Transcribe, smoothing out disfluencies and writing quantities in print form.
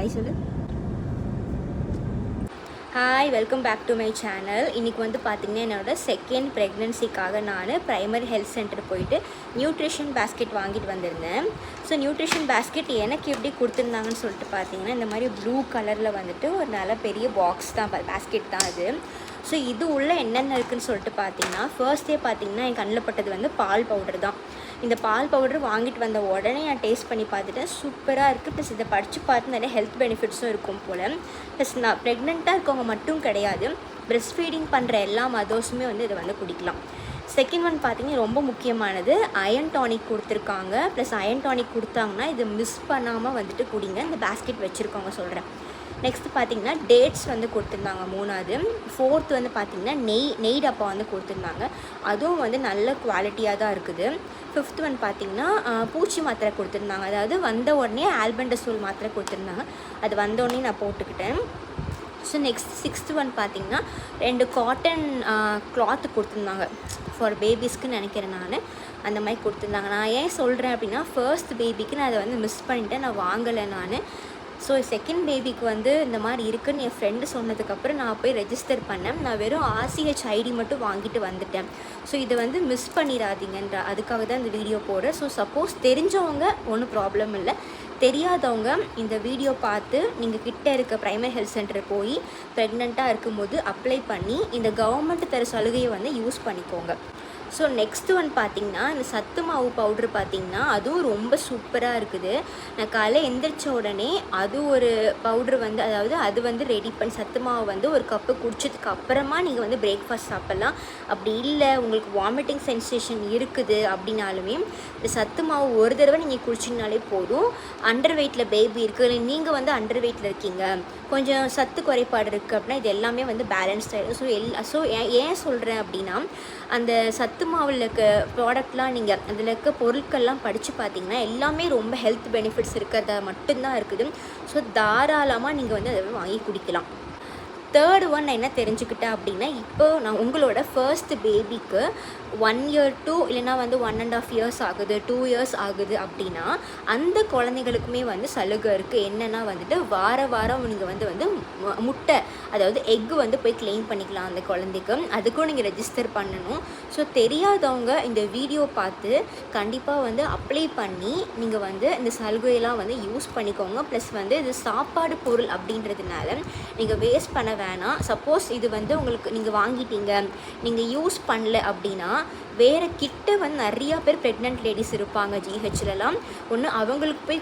Hi சொல்லு. Hi, welcome back to my channel. இன்றைக்கி வந்து பார்த்திங்கன்னா என்னோடய செகண்ட் ப்ரெக்னென்சிக்காக நான் ப்ரைமரி ஹெல்த் சென்டர் போயிட்டு நியூட்ரிஷன் பேஸ்கெட் வாங்கிட்டு வந்திருந்தேன். ஸோ நியூட்ரிஷன் பேஸ்கெட் எனக்கு எப்படி கொடுத்துருந்தாங்கன்னு சொல்லிட்டு பார்த்தீங்கன்னா, இந்த மாதிரி ப்ளூ கலரில் வந்துட்டு ஒரு நல்ல பெரிய பாக்ஸ் தான், பேஸ்கெட் தான் அது. ஸோ இது உள்ளே என்னென்ன இருக்குதுன்னு சொல்லிட்டு பார்த்தீங்கன்னா, ஃபர்ஸ்ட்டே பார்த்தீங்கன்னா என் கண்ணில் பட்டது வந்து பால் பவுடர் தான். இந்த பால் பவுடர் வாங்கிட்டு வந்த உடனே நான் டேஸ்ட் பண்ணி பார்த்துட்டேன், சூப்பராக இருக்குது. ப்ளஸ் இதை படித்து பார்த்து நிறைய ஹெல்த் பெனிஃபிட்ஸும் இருக்கும் போல். ப்ளஸ் நான் ப்ரெக்னெண்ட்டாக இருக்கவங்க மட்டும் கிடையாது, ப்ரெஸ்ட் ஃபீடிங் பண்ணுற எல்லா மதர்ஸுமே வந்து இதை வந்து குடிக்கலாம். செகண்ட் ஒன் பார்த்திங்கன்னா ரொம்ப முக்கியமானது, அயன் டானிக் கொடுத்துருக்காங்க. ப்ளஸ் அயன் டானிக் கொடுத்தாங்கன்னா இது மிஸ் பண்ணாமல் வந்துட்டு குடிங்க. இந்த பேஸ்கெட் வச்சுருக்கவங்க சொல்கிறேன். நெக்ஸ்ட்டு பார்த்திங்கன்னா டேட்ஸ் வந்து கொடுத்துருந்தாங்க 3வது. 4th வந்து பார்த்திங்கன்னா நெய் டப்பா வந்து கொடுத்துருந்தாங்க. அதுவும் வந்து நல்ல குவாலிட்டியாக தான் இருக்குது. 5th ஒன் பார்த்திங்கன்னா பூச்சி மாத்திரை கொடுத்துருந்தாங்க. அதாவது வந்த உடனே ஆல்பெண்டசோல் மாத்திரை கொடுத்துருந்தாங்க. அது வந்த உடனே நான் போட்டுக்கிட்டேன். ஸோ நெக்ஸ்ட் 6th ஒன் பார்த்திங்கன்னா 2 காட்டன் கிளாத்து கொடுத்துருந்தாங்க ஃபார் பேபிஸ்க்குன்னு நினைக்கிறேன். நான் அந்த மாதிரி கொடுத்துருந்தாங்க. நான் ஏன் சொல்கிறேன் அப்படின்னா, ஃபர்ஸ்ட் பேபிக்கு நான் அதை வந்து மிஸ் பண்ணிட்டேன், நான் வாங்கலை நான். ஸோ செகண்ட் பேபிக்கு வந்து இந்த மாதிரி இருக்குதுன்னு என் ஃப்ரெண்டு சொன்னதுக்கப்புறம் நான் போய் ரெஜிஸ்டர் பண்ணேன். நான் வெறும் RCH ஐடி மட்டும் வாங்கிட்டு வந்துட்டேன். ஸோ இதை வந்து மிஸ் பண்ணிடாதீங்கன்ற அதுக்காக தான் இந்த வீடியோ போடுறேன். ஸோ சப்போஸ் தெரிஞ்சவங்க ஒன்றும் ப்ராப்ளம் இல்லை, தெரியாதவங்க இந்த வீடியோ பார்த்து நீங்கள் கிட்டே இருக்க ப்ரைமரி ஹெல்த் சென்டர் போய் ப்ரெக்னெண்ட்டாக இருக்கும்போது அப்ளை பண்ணி இந்த கவர்மெண்ட் தர சலுகையை வந்து யூஸ் பண்ணிக்கோங்க. ஸோ நெக்ஸ்ட்டு ஒன் பார்த்திங்கன்னா, இந்த சத்து மாவு பவுட்ரு பார்த்திங்கன்னா அதுவும் ரொம்ப சூப்பராக இருக்குது. நான் காலையில் எந்திரிச்ச உடனே அது ஒரு பவுட்ரு வந்து, அதாவது அது வந்து ரெடி பண்ணி சத்து மாவு வந்து ஒரு கப்பு குடிச்சதுக்கு அப்புறமா நீங்கள் வந்து பிரேக்ஃபாஸ்ட் சாப்பிட்லாம். அப்படி இல்லை உங்களுக்கு வாமிட்டிங் சென்சேஷன் இருக்குது அப்படின்னாலுமே இந்த சத்து மாவு ஒரு தடவை நீங்கள் குடிச்சிங்கனாலே போதும். அண்டர் வெயிட்டில் பேபி இருக்குது, நீங்கள் வந்து அண்டர் வெயிட்டில் இருக்கீங்க, கொஞ்சம் சத்து குறைபாடு இருக்குது அப்படின்னா இது எல்லாமே வந்து பேலன்ஸ்ட் ஆகிடும். ஸோ ஏன் சொல்கிறேன் அப்படின்னா, அந்த சத்து மாவில் இருக்க ப்ராடக்ட்லாம் நீங்கள் அதில் இருக்க பொருட்கள்லாம் படித்து பார்த்தீங்கன்னா எல்லாமே ரொம்ப ஹெல்த் பெனிஃபிட்ஸ் இருக்கிறதா மட்டும்தான் இருக்குது. ஸோ தாராளமாக நீங்கள் வந்து அதை வாங்கி குடிக்கலாம். தேர்ட் ஒன் நான் என்ன தெரிஞ்சுக்கிட்டேன் அப்படின்னா, இப்போ நான் உங்களோட ஃபர்ஸ்ட் பேபிக்கு 1 year to இல்லைனா வந்து 1.5 years ஆகுது, 2 years ஆகுது அப்படின்னா அந்த குழந்தைகளுக்குமே வந்து சலுகை இருக்குது. என்னென்னா வந்துட்டு வாரம் நீங்கள் வந்து முட்டை, அதாவது எக்கு வந்து போய் கிளைம் பண்ணிக்கலாம் அந்த குழந்தைக்கு. அதுக்கும் நீங்கள் ரெஜிஸ்டர் பண்ணணும். ஸோ தெரியாதவங்க இந்த வீடியோ பார்த்து கண்டிப்பாக வந்து அப்ளை பண்ணி நீங்கள் வந்து இந்த சலுகையெல்லாம் வந்து யூஸ் பண்ணிக்கோங்க. ப்ளஸ் வந்து இது சாப்பாடு பொருள் அப்படின்றதுனால நீங்கள் வேஸ்ட் பண்ண வேணாம். சப்போஸ் இது வந்து உங்களுக்கு நீங்கள் வாங்கிட்டீங்க, நீங்கள் யூஸ் பண்ணல அப்படின்னா வேறு கிட்ட வந்து நிறையா பேர் ப்ரெக்னென்ட் லேடிஸ் இருப்பாங்க GHலலாம், ஒன்று அவங்களுக்கு போய்